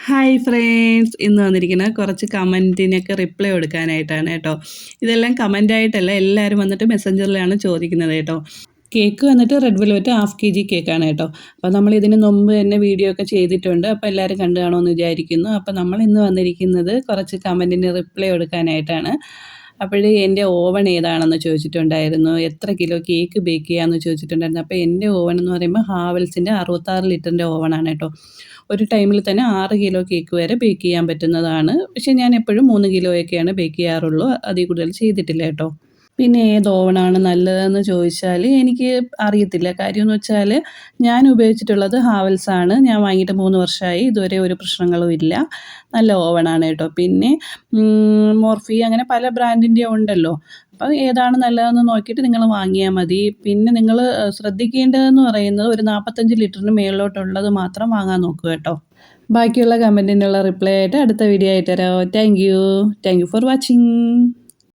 Hi friends! ഇന്ന് വന്നിരിക്കുന്നത് കുറച്ച് കമൻറ്റിനൊക്കെ റിപ്ലൈ കൊടുക്കാനായിട്ടാണ് കേട്ടോ. ഇതെല്ലാം കമൻറ്റായിട്ടല്ല, എല്ലാവരും വന്നിട്ട് മെസ്സഞ്ചറിലാണ് ചോദിക്കുന്നത് കേട്ടോ. കേക്ക് വന്നിട്ട് റെഡ് വെൽവെറ്റ് ഹാഫ് kg കേക്കാണ് കേട്ടോ. അപ്പോൾ നമ്മൾ ഇതിന് മുമ്പ് തന്നെ വീഡിയോ ഒക്കെ ചെയ്തിട്ടുണ്ട്. അപ്പോൾ എല്ലാവരും കണ്ടു കാണുമെന്ന് വിചാരിക്കുന്നു. അപ്പോൾ നമ്മൾ ഇന്ന് വന്നിരിക്കുന്നത് കുറച്ച് കമൻറ്റിന് റിപ്ലൈ കൊടുക്കാനായിട്ടാണ്. അപ്പോഴേ എൻ്റെ ഓവൺ ഏതാണെന്ന് ചോദിച്ചിട്ടുണ്ടായിരുന്നു, എത്ര കിലോ കേക്ക് ബേക്ക് ചെയ്യാമെന്ന് ചോദിച്ചിട്ടുണ്ടായിരുന്നു. അപ്പോൾ എൻ്റെ ഓവൺ എന്ന് പറയുമ്പോൾ ഹാവൽസിൻ്റെ 66 ലിറ്ററിൻ്റെ ഓവണാണ് കേട്ടോ. ഒരു ടൈമിൽ തന്നെ 6 കിലോ കേക്ക് വരെ ബേക്ക് ചെയ്യാൻ പറ്റുന്നതാണ്. പക്ഷേ ഞാൻ എപ്പോഴും 3 കിലോയൊക്കെയാണ് ബേക്ക് ചെയ്യാറുള്ളൂ, അതിൽ കൂടുതൽ ചെയ്തിട്ടില്ല കേട്ടോ. പിന്നെ ഏത് ഓവണാണ് നല്ലതെന്ന് ചോദിച്ചാൽ എനിക്ക് അറിയത്തില്ല. കാര്യമെന്ന് വെച്ചാൽ ഞാൻ ഉപയോഗിച്ചിട്ടുള്ളത് ഹാവൽസാണ്. ഞാൻ വാങ്ങിയിട്ട് 3 വർഷമായി, ഇതുവരെ ഒരു പ്രശ്നങ്ങളും ഇല്ല. നല്ല ഓവണാണ് കേട്ടോ. പിന്നെ മോർഫി അങ്ങനെ പല ബ്രാൻഡിൻ്റെ ഉണ്ടല്ലോ. അപ്പോൾ ഏതാണ് നല്ലതെന്ന് നോക്കിയിട്ട് നിങ്ങൾ വാങ്ങിയാൽ മതി. പിന്നെ നിങ്ങൾ ശ്രദ്ധിക്കേണ്ടതെന്ന് പറയുന്നത് ഒരു 45 ലിറ്ററിന് മേളിലോട്ടുള്ളത് മാത്രം വാങ്ങാൻ നോക്കുക കേട്ടോ. ബാക്കിയുള്ള കമൻറ്റിനുള്ള റിപ്ലൈ ആയിട്ട് അടുത്ത വീഡിയോ ആയിട്ട് തരാം. Thank you for watching.